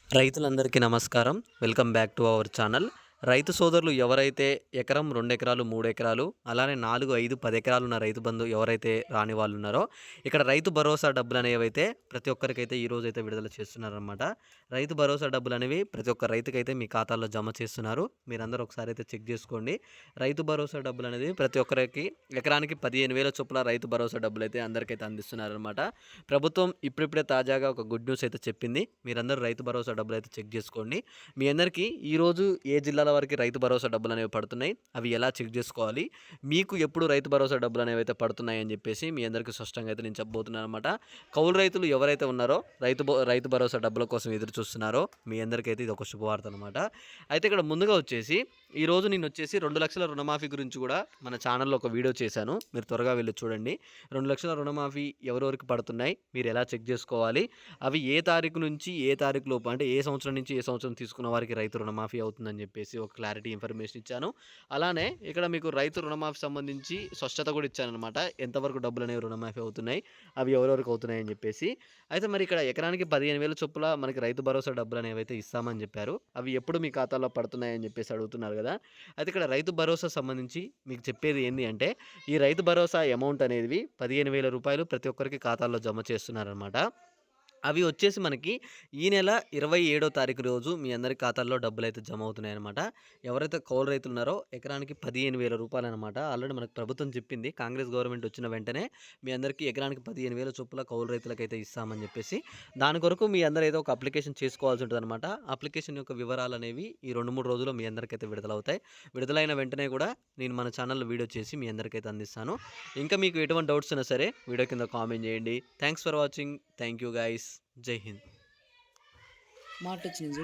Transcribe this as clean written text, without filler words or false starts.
రైతులందరికీ నమస్కారం. Welcome back to our channel. రైతు సోదరులు ఎవరైతే ఎకరం, 2 ఎకరాలు, 3 ఎకరాలు అలానే 4, 5, 10 ఎకరాలు ఉన్న రైతు బంధు ఎవరైతే రాని వాళ్ళు ఉన్నారో, ఇక్కడ రైతు భరోసా డబ్బులనేవైతే ప్రతి ఒక్కరికైతే ఈరోజైతే విడుదల చేస్తున్నారనమాట. రైతు భరోసా డబ్బులనేవి ప్రతి ఒక్క రైతుకైతే మీ ఖాతాల్లో జమ చేస్తున్నారు. మీరందరూ ఒకసారి అయితే చెక్ చేసుకోండి. రైతు భరోసా డబ్బులనేది ప్రతి ఒక్కరికి ఎకరానికి 15,000 చొప్పున రైతు భరోసా డబ్బులైతే అందరికైతే అందిస్తున్నారనమాట. ప్రభుత్వం ఇప్పుడిప్పుడే తాజాగా ఒక గుడ్ న్యూస్ అయితే చెప్పింది. మీరందరూ రైతు భరోసా డబ్బులైతే చెక్ చేసుకోండి. మీ అందరికీ ఈరోజు ఏ జిల్లాల వరకు రైతు భరోసా డబ్బులనేవి పడుతున్నాయి, అవి ఎలా చెక్ చేసుకోవాలి, మీకు ఎప్పుడు రైతు భరోసా డబ్బులనేవి అయితే పడుతున్నాయి అని చెప్పేసి మీ అందరికీ స్పష్టంగా అయితే నేను చెప్పబోతున్నాను అనమాట. కౌలు రైతులు ఎవరైతే ఉన్నారో రైతు భరోసా డబ్బుల కోసం ఎదురు చూస్తున్నారో మీ అందరికైతే ఇది ఒక శుభవార్త అనమాట. అయితే ఇక్కడ ముందుగా వచ్చేసి ఈరోజు నేను వచ్చేసి 2,00,000 రుణమాఫీ గురించి కూడా మన ఛానల్లో ఒక వీడియో చేశాను. మీరు త్వరగా వెళ్ళి చూడండి. 2,00,000 రుణమాఫీ ఎవరెవరికి పడుతున్నాయి, మీరు ఎలా చెక్ చేసుకోవాలి, అవి ఏ తారీఖు నుంచి ఏ తారీఖు లోపు అంటే ఏ సంవత్సరం నుంచి ఏ సంవత్సరం తీసుకున్న వారికి రైతు రుణమాఫీ అవుతుందని చెప్పేసి ఒక క్లారిటీ ఇన్ఫర్మేషన్ ఇచ్చాను. అలానే ఇక్కడ మీకు రైతు రుణమాఫీ సంబంధించి స్పష్టత కూడా ఇచ్చానమాట. ఎంతవరకు డబ్బులు అనేవి రుణమాఫీ అవుతున్నాయి, అవి ఎవరెవరికి అవుతున్నాయి అని చెప్పేసి. అయితే మరి ఇక్కడ ఎకరానికి 15,000 చొప్పున మనకి రైతు భరోసా డబ్బులు అనేవి అయితే ఇస్తామని చెప్పారు. అవి ఎప్పుడు మీ ఖాతాలో పడుతున్నాయని చెప్పేసి అడుగుతున్నారు కదా. అయితే ఇక్కడ రైతు భరోసా సంబంధించి మీకు చెప్పేది ఏంటి అంటే, ఈ రైతు భరోసా అమౌంట్ అనేది 15,000 రూపాయలు ప్రతి ఒక్కరికి ఖాతాల్లో జమ చేస్తున్నారనమాట. అవి వచ్చేసి మనకి ఈ నెల 27వ తారీఖు రోజు మీ అందరి ఖాతాల్లో డబ్బులైతే జమ అవుతున్నాయన్నమాట. ఎవరైతే కౌలు రైతులు ఉన్నారో ఎకరానికి 15,000 రూపాయలనమాట. ఆల్రెడీ మనకు ప్రభుత్వం చెప్పింది, కాంగ్రెస్ గవర్నమెంట్ వచ్చిన వెంటనే మీ అందరికీ ఎకరానికి 15,000 చొప్పున కౌలు రైతులకైతే ఇస్తామని చెప్పేసి. దాని కొరకు మీ అందరూ ఏదో ఒక అప్లికేషన్ చేసుకోవాల్సి ఉంటుందన్నమాట. అప్లికేషన్ యొక్క వివరాలు అనేవి ఈ 2-3 రోజుల్లో మీ అందరికైతే విడుదలవుతాయి. విడుదలైన వెంటనే కూడా నేను మన ఛానల్లో వీడియో చేసి మీ అందరికైతే అందిస్తాను. ఇంకా మీకు ఎటువంటి డౌట్స్ ఉన్నా సరే వీడియో కింద కామెంట్ చేయండి. Thanks for watching. Thank you guys. జై హింద్. మాట వచ్చింది.